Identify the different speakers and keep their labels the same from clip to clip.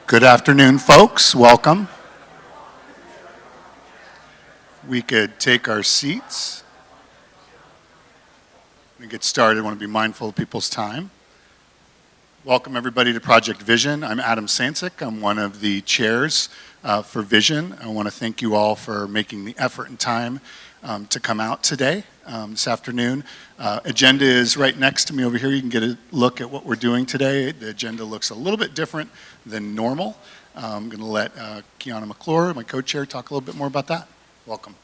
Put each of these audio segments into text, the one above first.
Speaker 1: Good afternoon, folks. Welcome. We could take our seats and get started. I want to be mindful of people's time. Welcome, everybody, to Project Vision. I'm Adam Sancic. I'm one of the chairs for Vision. I want to thank you all for making the effort and time to come out today, this afternoon. Agenda is right next to me over here. You can get a look at what we're doing today. The agenda looks a little bit different than normal. I'm going to let Kiana McClure, my co-chair, talk a little bit more about that. Welcome.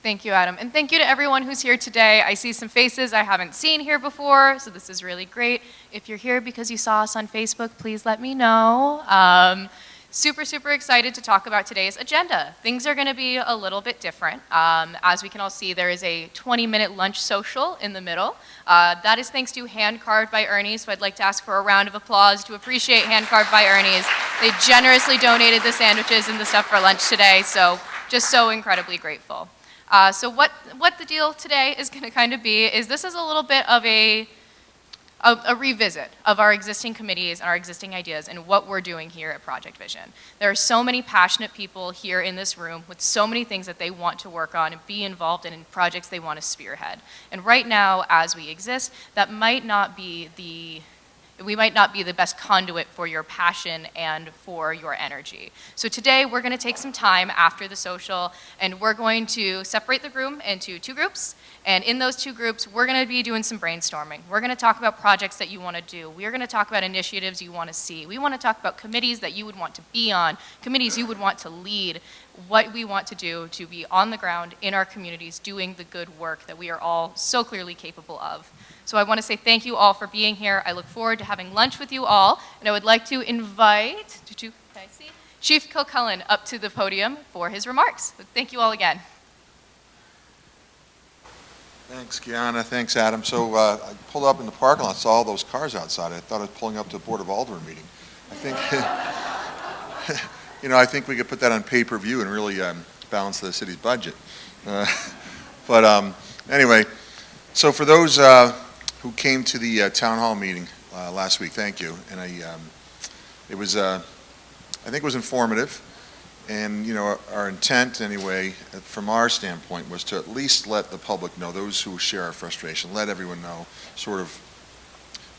Speaker 2: Thank you, Adam. And thank you to everyone who's here today. I see some faces I haven't seen here before, so this is really great. If you're here because you saw us on Facebook, please let me know. Super excited to talk about today's agenda. Things are going to be a little bit different. As we can all see, there is a 20-minute lunch social in the middle. That is thanks to Hand Carved by Ernie's, so I'd like to ask for a round of applause to appreciate Hand Carved by Ernie's. They generously donated the sandwiches and the stuff for lunch today, so just so incredibly grateful. So what the deal today is going to kind of be is this is a little bit of a revisit of our existing committees and our existing ideas and what we're doing here at Project Vision. There are so many passionate people here in this room with so many things that they want to work on and be involved in projects they want to spearhead. And right now, as we exist, that might not be we might not be the best conduit for your passion and for your energy. So today we're going to take some time after the social and we're going to separate the room into two groups. And in those two groups, we're going to be doing some brainstorming. We're going to talk about projects that you want to do. We're going to talk about initiatives you want to see. We want to talk about committees that you would want to be on, committees you would want to lead, what we want to do to be on the ground in our communities doing the good work that we are all so clearly capable of. So I want to say thank you all for being here. I look forward to having lunch with you all. And I would like to invite Chief Kilcullen up to the podium for his remarks. So thank you all again.
Speaker 3: Thanks, Kiana. Thanks, Adam. So I pulled up in the parking lot, saw all those cars outside. I thought I was pulling up to a Board of Aldermen meeting. I think, I think we could put that on pay-per-view and really balance the city's budget. Anyway, so for those who came to the town hall meeting last week, thank you. And it was, I think it was informative. And, our intent anyway, from our standpoint, was to at least let the public know, those who share our frustration, let everyone know sort of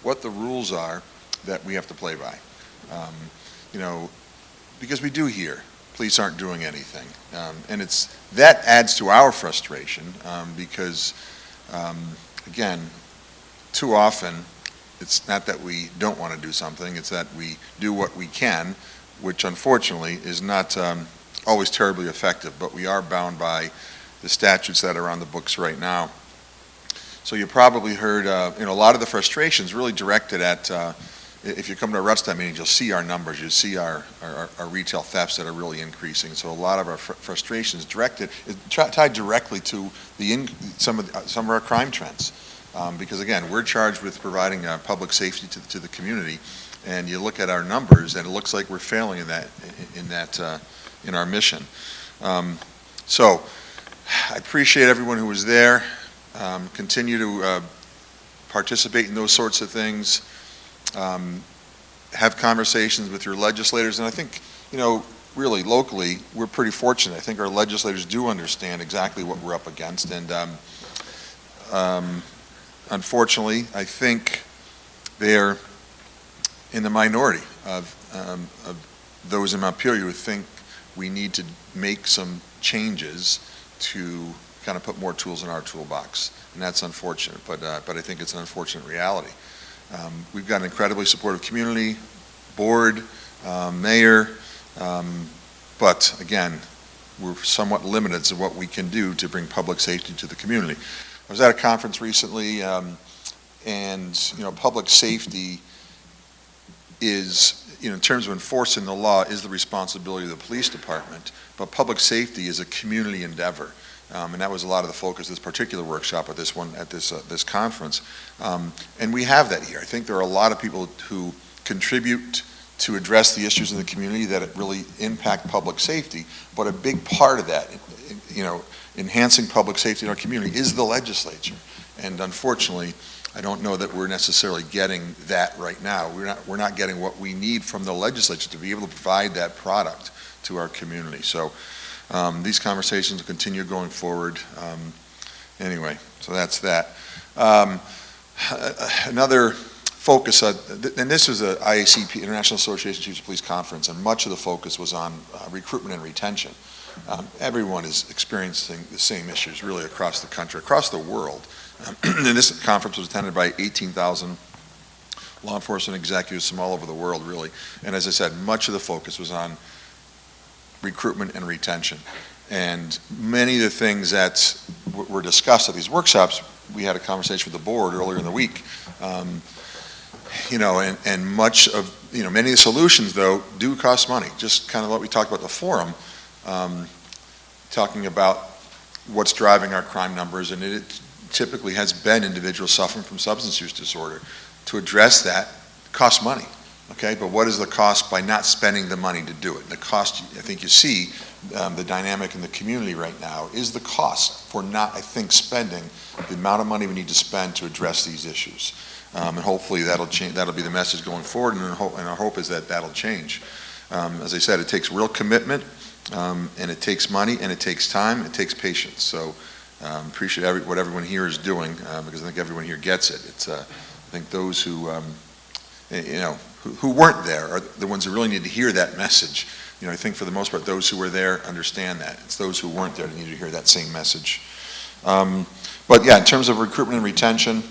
Speaker 3: what the rules are that we have to play by. Because we do hear police aren't doing anything. And that adds to our frustration because, again, too often, it's not that we don't want to do something, it's that we do what we can, which unfortunately is not always terribly effective, but we are bound by the statutes that are on the books right now. So you probably heard, a lot of the frustrations really directed at, if you come to a Rutstein meeting, you'll see our numbers, you'll see our retail thefts that are really increasing. So a lot of our frustrations tied directly to some of our crime trends. Because again, we're charged with providing public safety to the community. And you look at our numbers, and it looks like we're failing in our mission. So I appreciate everyone who was there. Continue to participate in those sorts of things. Have conversations with your legislators, and I think really locally we're pretty fortunate. I think our legislators do understand exactly what we're up against, and unfortunately, I think they're in the minority of those in Montpelier who think we need to make some changes to kind of put more tools in our toolbox. And that's unfortunate, but I think it's an unfortunate reality. We've got an incredibly supportive community, board, mayor, but again, we're somewhat limited as to what we can do to bring public safety to the community. I was at a conference recently, and public safety is, in terms of enforcing the law, is the responsibility of the police department, but public safety is a community endeavor. And that was a lot of the focus of this particular workshop at this conference. And we have that here. I think there are a lot of people who contribute to address the issues in the community that really impact public safety, but a big part of that, enhancing public safety in our community is the legislature. And unfortunately, I don't know that we're necessarily getting that right now. We're not getting what we need from the legislature to be able to provide that product to our community. So these conversations will continue going forward. Anyway, so that's that. Another focus, and this was a IACP, International Association of Chiefs of Police Conference, and much of the focus was on recruitment and retention. Everyone is experiencing the same issues really across the country, across the world. And this conference was attended by 18,000 law enforcement executives from all over the world, really. And as I said, much of the focus was on recruitment and retention. And many of the things that were discussed at these workshops, we had a conversation with the board earlier in the week. And much of, many of the solutions, though, do cost money. Just kind of what we talked about at the forum, talking about what's driving our crime numbers, and it typically has been individuals suffering from substance use disorder. To address that costs money, okay? But what is the cost by not spending the money to do it? The cost, I think you see, the dynamic in the community right now is the cost for not, I think, spending the amount of money we need to spend to address these issues. And hopefully that'll change. That'll be the message going forward, and our hope is that that'll change. As I said, it takes real commitment, and it takes money, and it takes time, it takes patience. So appreciate what everyone here is doing, because I think everyone here gets it. It's I think those who who weren't there are the ones who really need to hear that message. I think for the most part, those who were there understand that. It's those who weren't there that need to hear that same message. But yeah, in terms of recruitment and retention,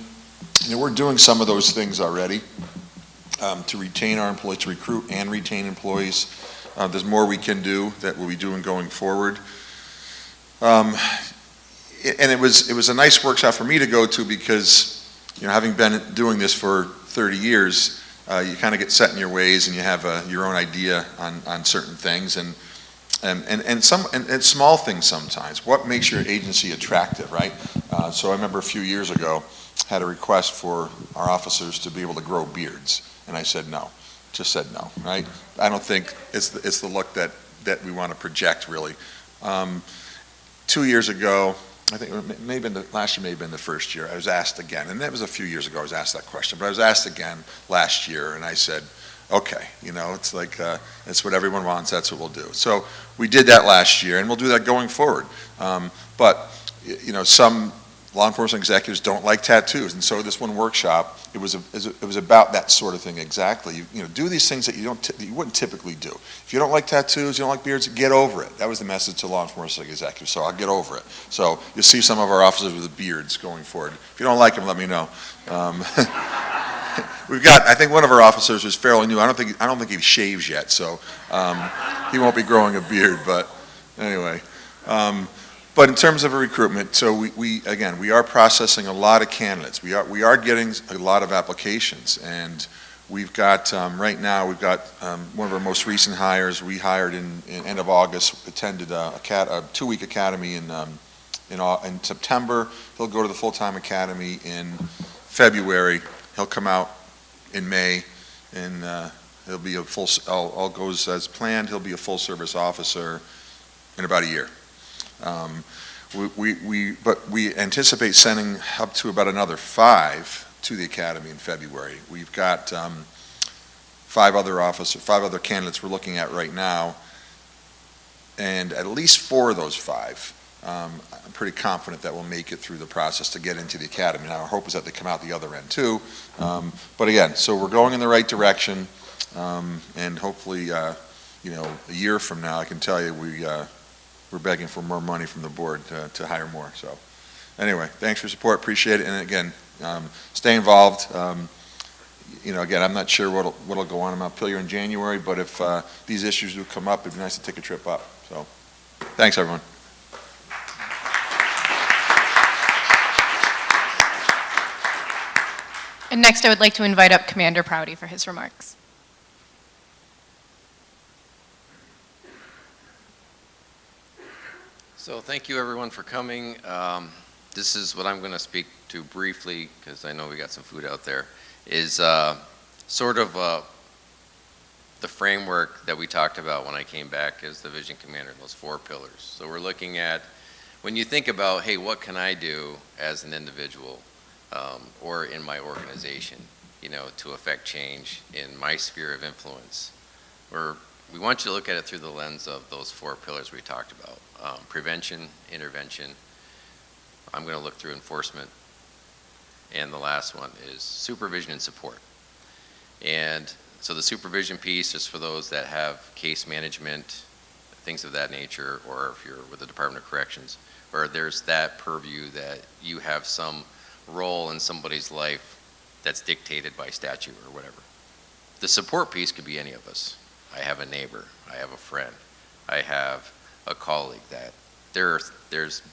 Speaker 3: we're doing some of those things already to retain our employees, to recruit and retain employees. There's more we can do that we'll be doing going forward. And it was a nice workshop for me to go to because, having been doing this for 30 years, you kind of get set in your ways and you have your own idea on certain things and small things sometimes. What makes your agency attractive, right? So I remember a few years ago, had a request for our officers to be able to grow beards, and I said no. Just said no, right? I don't think it's the look that we want to project, really. 2 years ago, I think last year may have been the first year, I was asked again, and that was a few years ago I was asked that question, but I was asked again last year, and I said, okay, it's like, it's what everyone wants, that's what we'll do. So we did that last year, and we'll do that going forward. But some law enforcement executives don't like tattoos, and so this one workshop, it was about that sort of thing exactly. Do these things that you wouldn't typically do. If you don't like tattoos, you don't like beards, get over it. That was the message to law enforcement executives. So I'll get over it. So you'll see some of our officers with beards going forward. If you don't like them, let me know. We've got, I think one of our officers is fairly new. I don't think he shaves yet, so he won't be growing a beard. But anyway. But in terms of a recruitment, so we are processing a lot of candidates. We are getting a lot of applications, and we've got right now one of our most recent hires. We hired in end of August, attended a 2-week academy in September. He'll go to the full-time academy in February. He'll come out in May, and he'll be all goes as planned. He'll be a full-service officer in about a year. But we anticipate sending up to about another 5 to the academy in February. We've got 5 other candidates we're looking at right now, and at least 4 of those 5, I'm pretty confident that we'll make it through the process to get into the academy. Now, our hope is that they come out the other end too. But again, so we're going in the right direction, and hopefully, a year from now, I can tell you we're begging for more money from the board to hire more. So anyway, thanks for your support, appreciate it. And again, stay involved. Again, I'm not sure what'll go on in Montpelier in January, but if these issues do come up, it'd be nice to take a trip up. So thanks, everyone.
Speaker 2: And next, I would like to invite up Commander Prouty for his remarks.
Speaker 4: So thank you everyone for coming. This is what I'm going to speak to briefly, because I know we got some food out there, is sort of the framework that we talked about when I came back as the Vision Commander, those 4 pillars. So we're looking at, when you think about, hey, what can I do as an individual? or in my organization, to affect change in my sphere of influence. We want you to look at it through the lens of those 4 pillars we talked about. Prevention, intervention. I'm going to look through enforcement. And the last one is supervision and support. And so the supervision piece is for those that have case management, things of that nature, or if you're with the Department of Corrections, or there's that purview that you have some role in somebody's life that's dictated by statute or whatever. The support piece could be any of us. I have a neighbor, I have a friend, I have a colleague that there's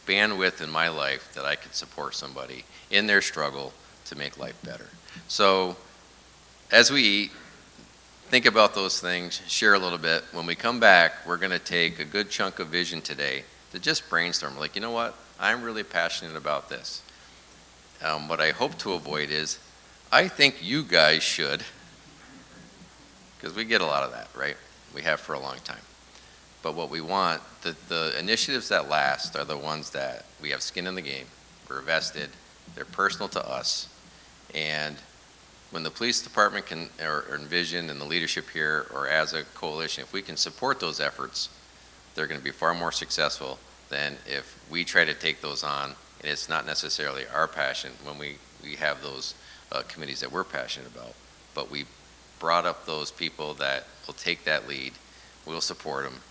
Speaker 4: bandwidth in my life that I could support somebody in their struggle to make life better. So as we eat, think about those things, share a little bit. When we come back, we're going to take a good chunk of vision today to just brainstorm. Like, you know what? I'm really passionate about this. What I hope to avoid is, I think you guys should, because we get a lot of that, right? We have for a long time. But what we want, the initiatives that last are the ones that we have skin in the game, we're vested, they're personal to us, and when the police department can, or Envision and the leadership here, or as a coalition, if we can support those efforts, they're going to be far more successful than if we try to take those on, and it's not necessarily our passion when we have those committees that we're passionate about. But we brought up those people that will take that lead, we'll support them,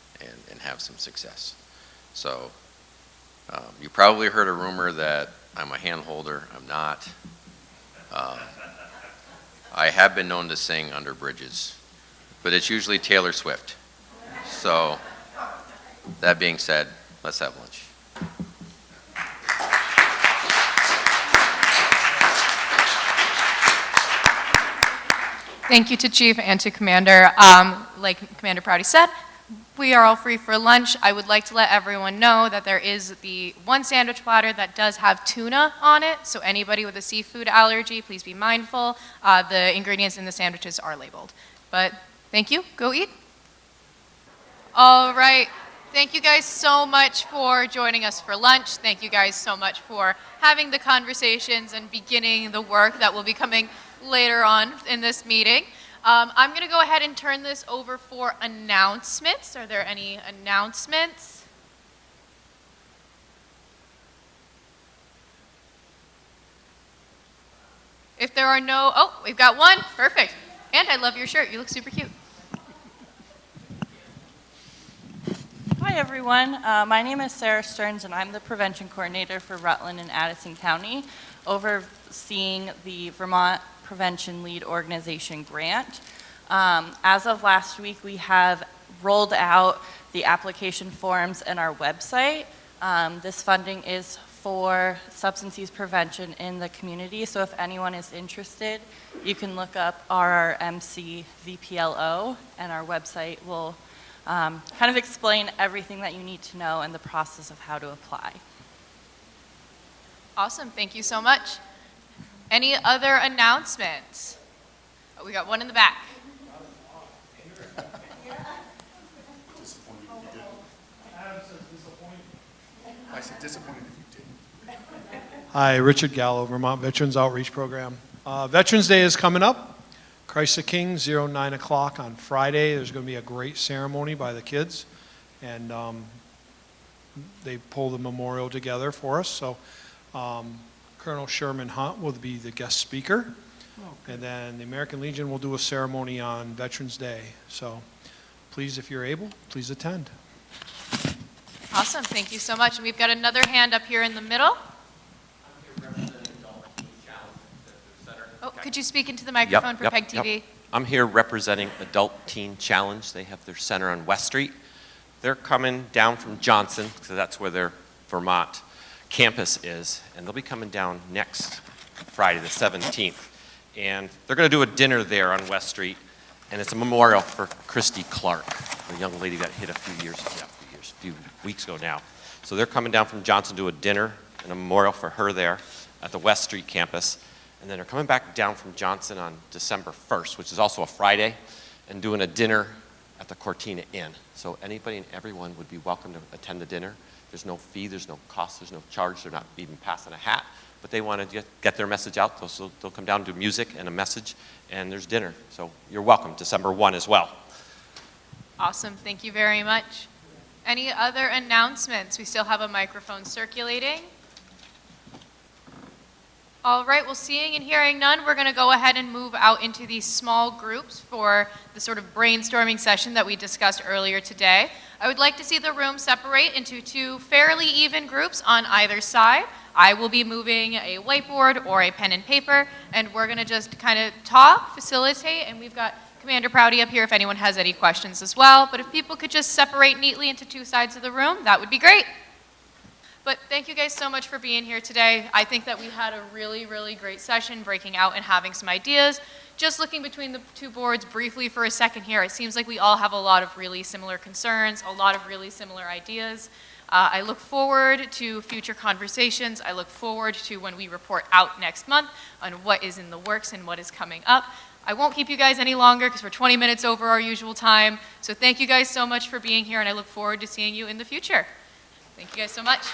Speaker 4: and have some success. So you probably heard a rumor that I'm a hand holder. I'm not. I have been known to sing under bridges, but it's usually Taylor Swift. So that being said, let's have lunch.
Speaker 2: Thank you to Chief and to Commander. Like Commander Prouty said, we are all free for lunch. I would like to let everyone know that there is the one sandwich platter that does have tuna on it, so anybody with a seafood allergy, please be mindful. The ingredients in the sandwiches are labeled. But thank you. Go eat. All right. Thank you guys so much for joining us for lunch. Thank you guys so much for having the conversations and beginning the work that will be coming later on in this meeting. I'm going to go ahead and turn this over for announcements. Are there any announcements? If there are no, oh, we've got one. Perfect. And I love your shirt. You look super cute.
Speaker 5: Hi, everyone. My name is Sarah Stearns, and I'm the Prevention Coordinator for Rutland and Addison County, overseeing the Vermont Prevention Lead Organization grant. As of last week, we have rolled out the application forms in our website. This funding is for substance use prevention in the community, so if anyone is interested, you can look up RRMC VPLO, and our website will kind of explain everything that you need to know and the process of how to apply.
Speaker 2: Awesome. Thank you so much. Any other announcements? Oh, we got one in the back.
Speaker 1: I said disappointed if you didn't.
Speaker 6: Hi, Richard Gallo, Vermont Veterans Outreach Program. Veterans Day is coming up. Christ the King, 9 o'clock on Friday. There's going to be a great ceremony by the kids, and they pull the memorial together for us. So Colonel Sherman Hunt will be the guest speaker, and then the American Legion will do a ceremony on Veterans Day. So please, if you're able, please attend.
Speaker 2: Awesome. Thank you so much. And we've got another hand up here in the middle. Oh, could you speak into the microphone for PEG TV?
Speaker 7: I'm here representing Adult Teen Challenge. They have their center on West Street. They're coming down from Johnson, because that's where their Vermont campus is, and they'll be coming down next Friday, the 17th. And they're going to do a dinner there on West Street, and it's a memorial for Christy Clark, the young lady that hit a few weeks ago now. So they're coming down from Johnson to do a dinner and a memorial for her there at the West Street campus. And then they're coming back down from Johnson on December 1st, which is also a Friday, and doing a dinner at the Cortina Inn. So anybody and everyone would be welcome to attend the dinner. There's no fee, there's no cost, there's no charge. They're not even passing a hat but they want to get their message out, so they'll come down and do music and a message, and there's dinner. So you're welcome, December 1 as well.
Speaker 2: Awesome, thank you very much. Any other announcements? We still have a microphone circulating. All right, well, seeing and hearing none, we're going to go ahead and move out into these small groups for the sort of brainstorming session that we discussed earlier today. I would like to see the room separate into 2 fairly even groups on either side. I will be moving a whiteboard or a pen and paper, and we're going to just kind of talk, facilitate, and we've got Commander Prouty up here if anyone has any questions as well. But if people could just separate neatly into 2 sides of the room, that would be great. But thank you guys so much for being here today. I think that we had a really, really great session, breaking out and having some ideas. Just looking between the 2 boards briefly for a second here, it seems like we all have a lot of really similar concerns, a lot of really similar ideas. I look forward to future conversations. I look forward to when we report out next month on what is in the works and what is coming up. I won't keep you guys any longer because we're 20 minutes over our usual time. So thank you guys so much for being here, and I look forward to seeing you in the future. Thank you guys so much.